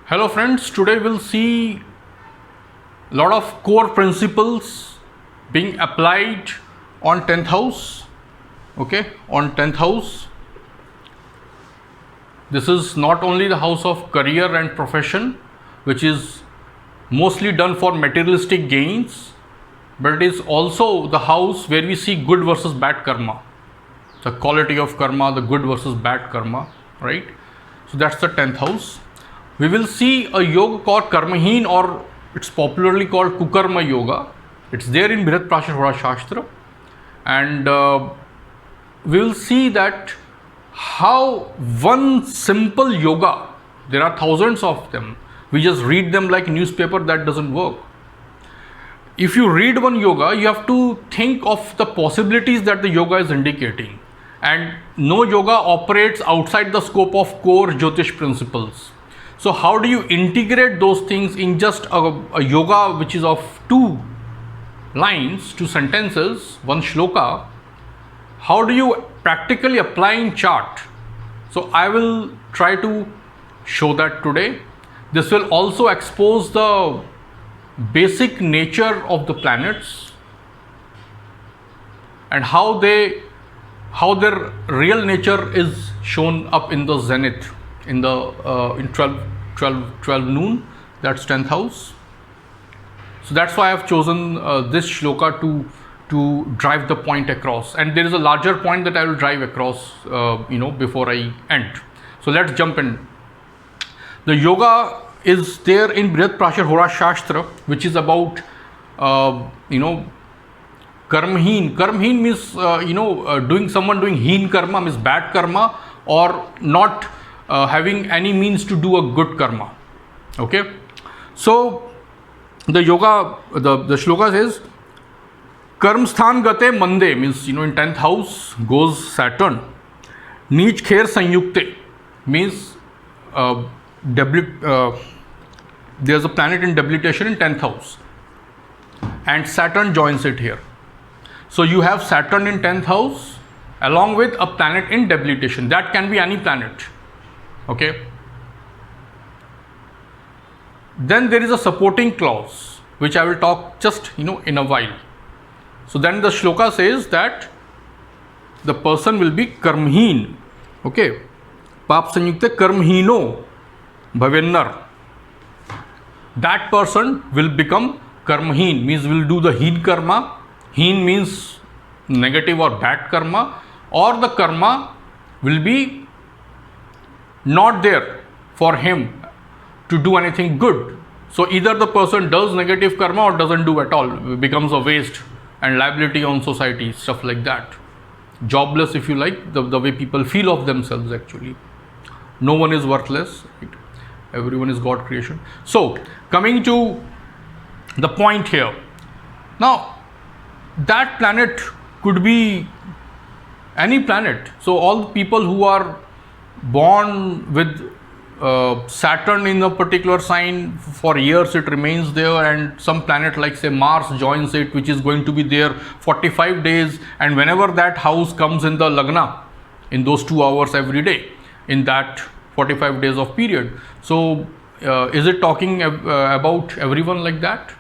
Hello friends, today we'll see a lot of core principles being applied on 10th house. Okay, on 10th house. This is not only the house of career and profession, which is mostly done for materialistic gains, but it is also the house where we see good versus bad karma, the quality of karma, the good versus bad karma, right? So that's the 10th house. We will see a yoga called Karmaheen, or it's popularly called Kukarma Yoga. It's there in Brihat Prashar Hora Shastra, and we will see that how one simple yoga, there are thousands of them, we just read them like newspaper, that doesn't work. If you read one yoga, you have to think of the possibilities that the yoga is indicating, and no yoga operates outside the scope of core Jyotish principles. So how do you integrate those things in just a yoga which is of two lines, two sentences, one shloka? How do you practically apply in chart? So I will try to show that today. This will also expose the basic nature of the planets and how their real nature is shown up in the zenith, in the in 12 noon, that's 10th house. So that's why I have chosen this shloka to drive the point across, and there is a larger point that I will drive across before I end. So let's jump in. The yoga is there in Brihat Prashar Hora Shastra, which is about Karmaheen. Karmaheen means someone doing heen karma, means bad karma, or not having any means to do a good karma. Okay, so the yoga, the shloka says, Karm sthan gate mande, means in 10th house goes Saturn. Neech kher sanyukte means there's a planet in debilitation in 10th house, and Saturn joins it here. So you have Saturn in 10th house along with a planet in debilitation. That can be any planet. Okay. Then there is a supporting clause which I will talk just in a while. So then the shloka says that the person will be karmheen. Okay. Pap sanyukte karmhino bhavennar. That person will become karmheen, means will do the heen karma. Heen means negative or bad karma, or the karma will be not there for him to do anything good. So either the person does negative karma or doesn't do at all, becomes a waste and liability on society, stuff like that. Jobless, if you like, the way people feel of themselves actually. No one is worthless, right? Everyone is God creation. So coming to the point here. Now that planet could be any planet. So all people who are born with Saturn in a particular sign, for years it remains there, and some planet like say Mars joins it, which is going to be there 45 days, and whenever that house comes in the Lagna, in those 2 hours every day, in that 45 days of period. So is it talking about everyone like that?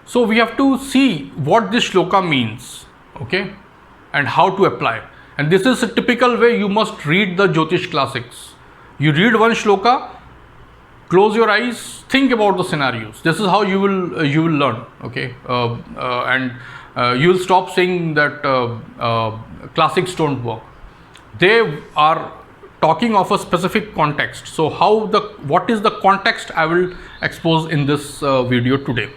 So we have to see what this shloka means, okay, and how to apply. And this is a typical way you must read the Jyotish classics. You read one shloka, close your eyes, think about the scenarios. This is how you will learn, okay, and you will stop saying that classics don't work. They are talking of a specific context. So what is the context I will expose in this video today.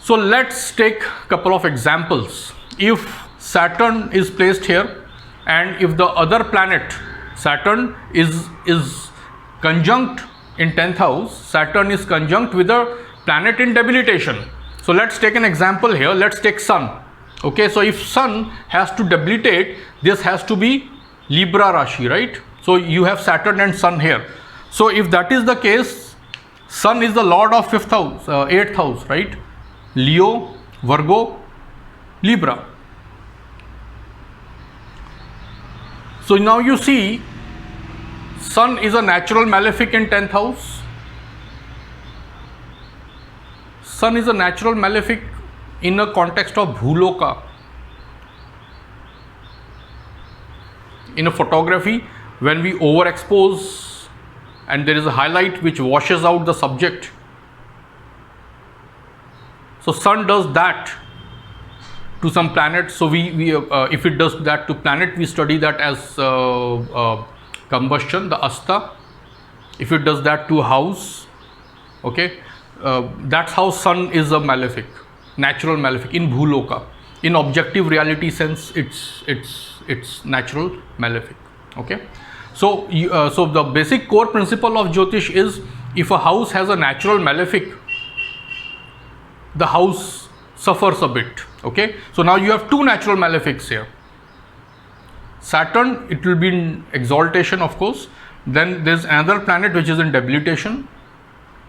So let's take a couple of examples. If Saturn is placed here, and if the other planet Saturn is conjunct in 10th house, Saturn is conjunct with a planet in debilitation. So let's take an example here. Let's take Sun. Okay, so if Sun has to debilitate, this has to be Libra Rashi, right? So you have Saturn and Sun here. So if that is the case, Sun is the lord of 5th house, 8th house, right? Leo, Virgo, Libra. So now you see Sun is a natural malefic in 10th house, sun is a natural malefic in a context of Bhuloka. In a photography, when we overexpose and there is a highlight which washes out the subject, so sun does that to some planet. So we if it does that to planet, we study that as combustion, the asta. If it does that to a house, okay, that's how sun is a malefic, natural malefic in Bhuloka. In objective reality sense, it's natural malefic. Okay, so so the basic core principle of Jyotish is, if a house has a natural malefic, the house suffers a bit. Okay, so now you have two natural malefics here. Saturn, it will be in exaltation, of course. Then there's another planet which is in debilitation,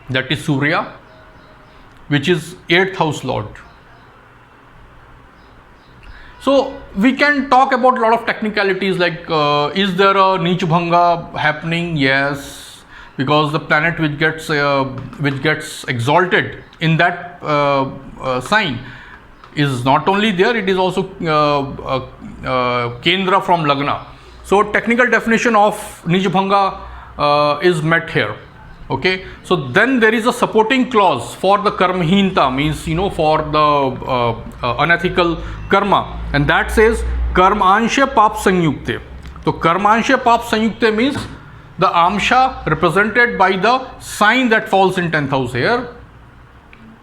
that is Surya, which is 8th house lord. So we can talk about a lot of technicalities, like is there a Neech Bhanga happening? Yes, because the planet which gets exalted in that sign is not only there, it is also Kendra from Lagna. So technical definition of Neech Bhanga is met here. Okay, so then there is a supporting clause for the karmahinta, means for the unethical karma, and that says karmansha pap sanyukte. So karmansha pap sanyukte means the amsha represented by the sign that falls in 10th house here,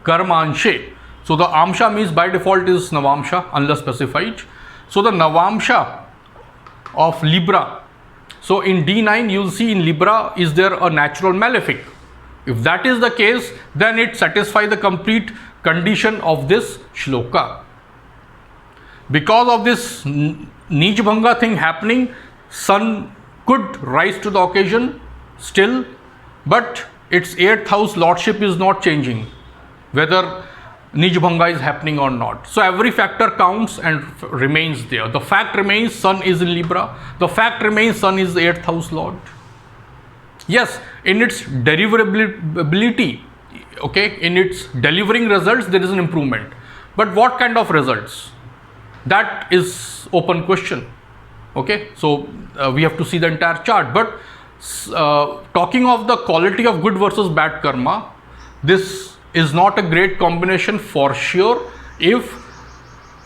karmanshe. So the amsha means by default is navamsha unless specified. So the navamsha of Libra. So in D9 you will see in Libra, is there a natural malefic? If that is the case, then it satisfies the complete condition of this shloka. Because of this Neech Bhanga thing happening, sun could rise to the occasion still, but its 8th house lordship is not changing, whether Neech Bhanga is happening or not. So every factor counts and remains there. The fact remains sun is in Libra. The fact remains sun is the 8th house lord. Yes, in its deliverability, okay, in its delivering results, there is an improvement. But what kind of results? That is open question. Okay, so we have to see the entire chart. But talking of the quality of good versus bad karma, this is not a great combination for sure if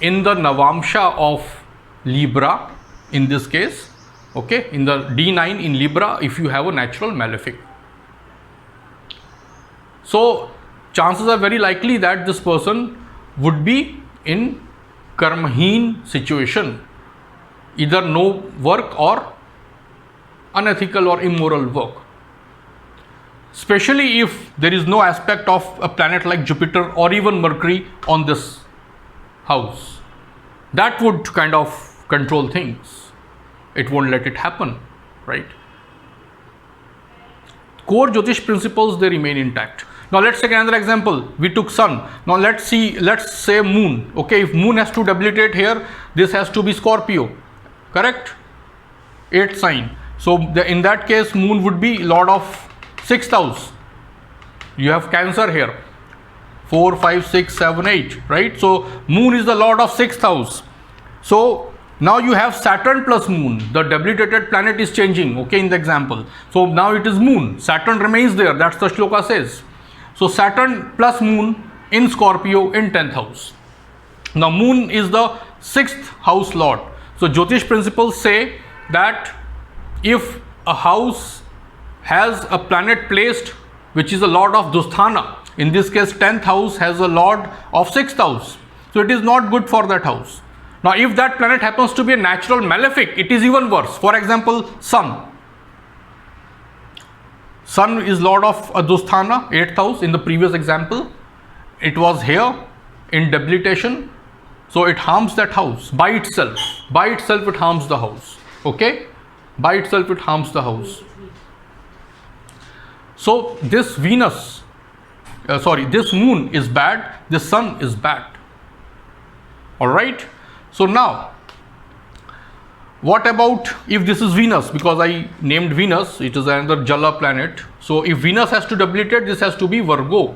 in the Navamsha of Libra, in this case, okay, in the D9 in Libra, if you have a natural malefic. So chances are very likely that this person would be in karmaheen situation, either no work or unethical or immoral work. Especially if there is no aspect of a planet like Jupiter or even Mercury on this house. That would kind of control things. It won't let it happen, right? Core Jyotish principles, they remain intact. Now let's take another example. We took sun. Now let's say moon. Okay, if moon has to debilitate here, this has to be Scorpio, correct? 8th sign. So in that case, moon would be lord of 6th house. You have Cancer here, 4, 5, 6, 7, 8, right? So moon is the lord of 6th house. So now you have Saturn plus moon. The debilitated planet is changing, okay, in the example. So now it is moon. Saturn remains there. That's the shloka says. So Saturn plus moon in Scorpio in 10th house. Now moon is the 6th house lord. So Jyotish principles say that if a house has a planet placed which is a lord of Dusthana, in this case 10th house has a lord of 6th house, so it is not good for that house. Now if that planet happens to be a natural malefic, it is even worse. For example, sun. Sun is lord of Dusthana, 8th house. In the previous example, it was here in debilitation, so it harms that house by itself. By itself it harms the house, okay? By itself it harms the house. So this Venus, this moon is bad, this sun is bad. Alright, so now what about if this is Venus? Because I named Venus, it is another Jala planet. So if Venus has to debilitate, this has to be Virgo.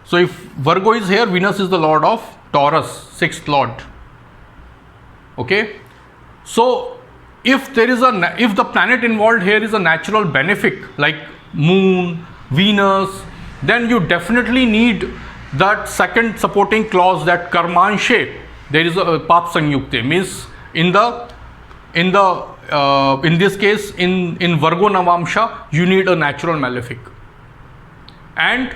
So if Virgo is here, Venus is the lord of Taurus, sixth lord. Okay, so if the planet involved here is a natural benefic like Moon, Venus, then you definitely need that second supporting clause, that karmanshe. There is a pap sanyukte, means in this case in Virgo Navamsha you need a natural malefic. And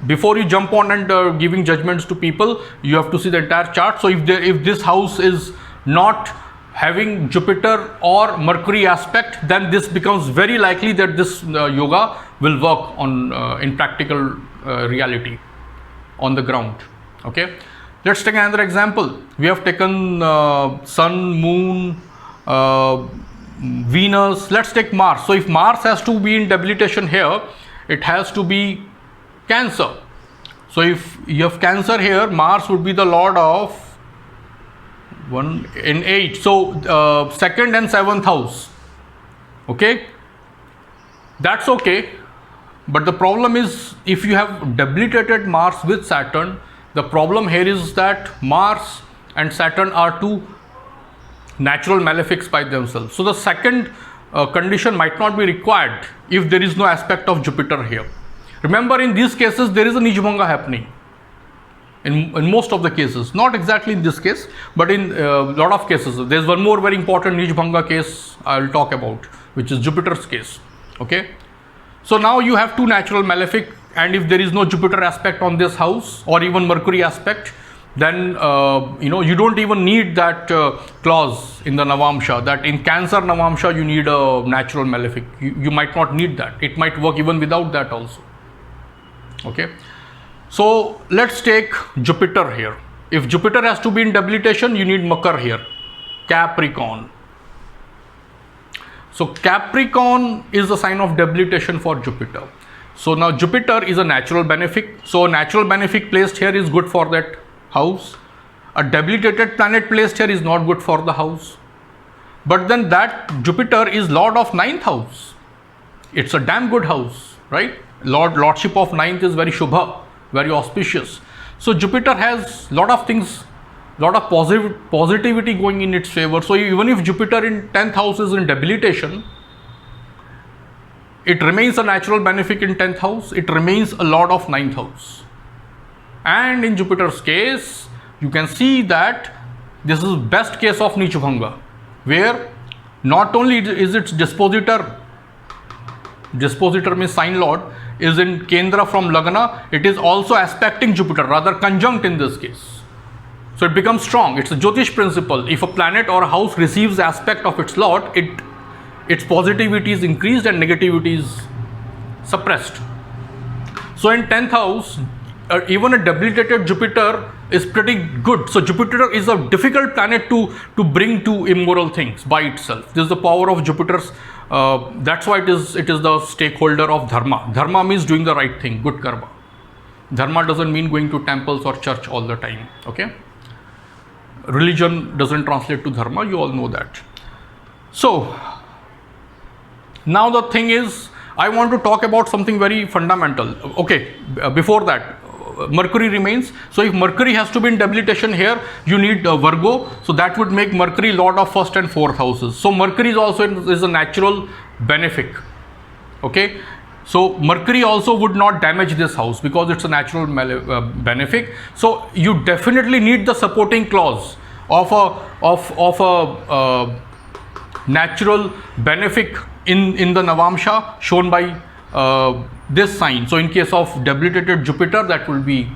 before you jump on and giving judgments to people, you have to see the entire chart. So if this house is not having Jupiter or Mercury aspect, then this becomes very likely that this yoga will work on in practical reality on the ground. Okay, let's take another example. We have taken Sun, Moon, Venus. Let's take Mars. So if Mars has to be in debilitation here, it has to be Cancer. So if you have Cancer here, Mars would be the lord of 1 in 8. So second and seventh house. Okay, that's okay. But the problem is, if you have debilitated Mars with Saturn, the problem here is that Mars and Saturn are two natural malefics by themselves. So the second condition might not be required if there is no aspect of Jupiter here. Remember, in these cases there is a Nijbhanga happening in most of the cases, not exactly in this case, but in a lot of cases. There is one more very important Nijbhanga case I will talk about, which is Jupiter's case. Okay, so now you have two natural malefic, and if there is no Jupiter aspect on this house or even Mercury aspect, then you don't even need that clause in the Navamsha, that in Cancer Navamsha you need a natural malefic. You might not need that. It might work even without that also. Okay, so let's take Jupiter here. If Jupiter has to be in debilitation, you need Makar here, Capricorn. So Capricorn is a sign of debilitation for Jupiter. So now Jupiter is a natural benefic. So a natural benefic placed here is good for that house. A debilitated planet placed here is not good for the house. But then that Jupiter is lord of 9th house. It's a damn good house, right? Lordship of 9th is very Shubha, very auspicious. So Jupiter has lot of things, lot of positivity going in its favor. So even if Jupiter in 10th house is in debilitation, it remains a natural benefic in 10th house. It remains a lord of 9th house. And in Jupiter's case, you can see that this is best case of Nichbhanga, where not only is its dispositor means sign lord, is in Kendra from Lagna, it is also aspecting Jupiter, rather conjunct in this case. So it becomes strong. It's a Jyotish principle. If a planet or a house receives aspect of its lord, its positivity is increased and negativity is suppressed. So in 10th house, even a debilitated Jupiter is pretty good. So Jupiter is a difficult planet to bring to immoral things by itself. This is the power of Jupiter's. That's why it is the stakeholder of dharma. Dharma means doing the right thing, good karma. Dharma doesn't mean going to temples or church all the time. Okay, religion doesn't translate to dharma. You all know that. So now the thing is, I want to talk about something very fundamental. Okay, before that, Mercury remains. So if Mercury has to be in debilitation here, you need Virgo. So that would make Mercury lord of 1st and 4th houses. So Mercury is also is a natural benefic. Okay, so Mercury also would not damage this house because it's a natural benefic. So you definitely need the supporting clause of a natural benefic in the Navamsha shown by this sign. So in case of debilitated Jupiter, that will be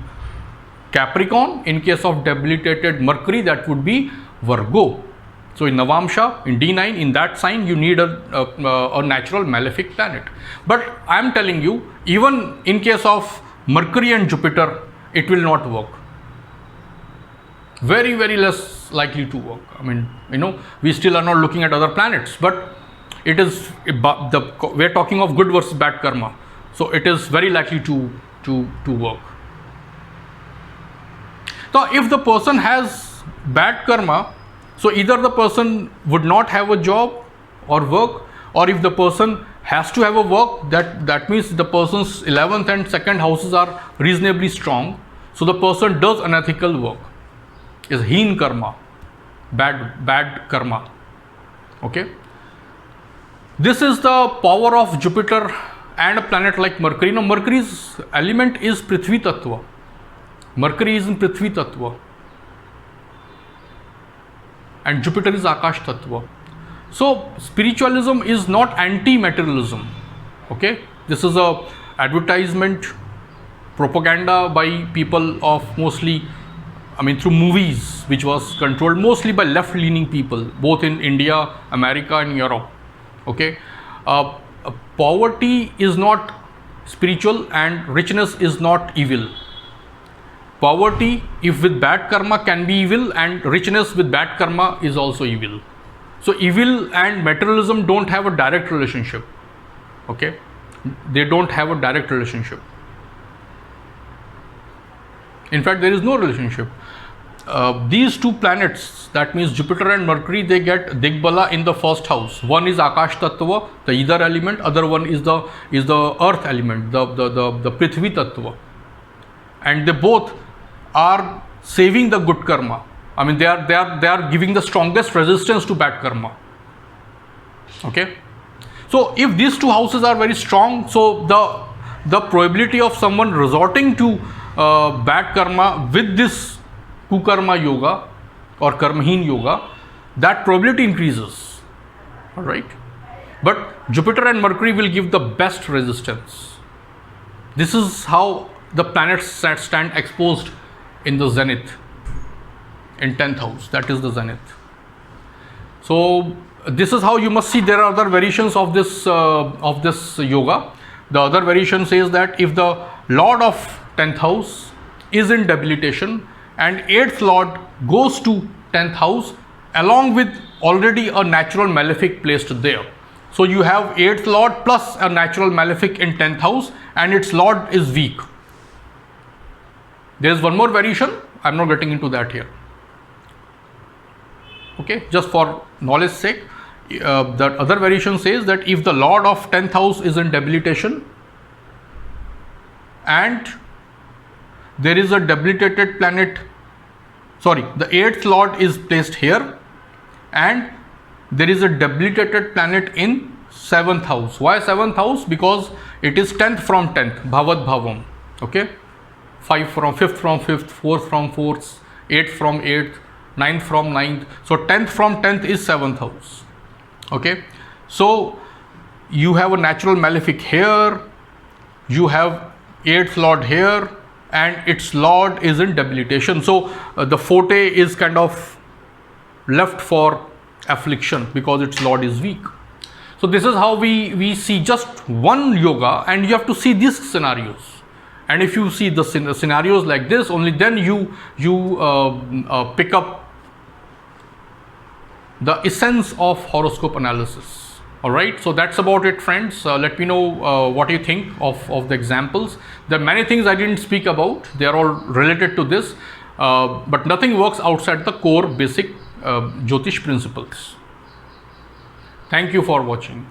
Capricorn. In case of debilitated Mercury, that would be Virgo. So in Navamsha, in D9, in that sign, you need a natural malefic planet. But I am telling you, even in case of Mercury and Jupiter, it will not work. Very, very less likely to work. I mean, we still are not looking at other planets, but it is we are talking of good versus bad karma. So it is very likely to work. So if the person has bad karma, so either the person would not have a job or work, or if the person has to have a work, that means the person's 11th and 2nd houses are reasonably strong. So the person does unethical work. Is heen karma, bad karma. Okay. This is the power of Jupiter and a planet like Mercury. Now Mercury's element is Prithvi Tattva. Mercury is in Prithvi Tattva. And Jupiter is Akash Tattva. So spiritualism is not anti-materialism. Okay. This is a advertisement propaganda by people of mostly, through movies, which was controlled mostly by left-leaning people, both in India, America and Europe. Okay. Poverty is not spiritual and richness is not evil. Poverty, if with bad karma, can be evil, and richness with bad karma is also evil. So evil and materialism don't have a direct relationship. Okay. They don't have a direct relationship. In fact, there is no relationship. These two planets, that means Jupiter and Mercury, they get Digbala in the first house. One is Akash Tattva, the ether element. Other one is the earth element, the Prithvi Tattva. And they both are saving the good karma. They are giving the strongest resistance to bad karma. Okay. So if these two houses are very strong, so the probability of someone resorting to bad karma with this Kukarma yoga or Karmaheen yoga, that probability increases. Alright. But Jupiter and Mercury will give the best resistance. This is how the planets stand exposed in the zenith, in 10th house, that is the zenith. So this is how you must see. There are other variations of this yoga. The other variation says that if the Lord of 10th house is in debilitation and 8th Lord goes to 10th house along with already a natural malefic placed there. So you have 8th Lord plus a natural malefic in 10th house and its Lord is weak. There is one more variation. I am not getting into that here. Okay, just for knowledge sake, that other variation says that if the Lord of 10th house is in debilitation and there is a debilitated planet, the 8th Lord is placed here and there is a debilitated planet in 7th house. Why 7th house? Because it is 10th from 10th, Bhavat Bhavam. Okay, 5th from 5th, 4th from 4th, 8th from 8th, 9th from 9th. So 10th from 10th is 7th house. Okay, so you have a natural malefic here, you have 8th Lord here and its Lord is in debilitation. So the forte is kind of left for affliction because its Lord is weak. So this is how we see just one yoga, and you have to see these scenarios. And if you see the scenarios like this, only then you pick up the essence of horoscope analysis. Alright, so that's about it, friends. Let me know what you think of the examples. There are many things I didn't speak about. They are all related to this, but nothing works outside the core basic Jyotish principles. Thank you for watching.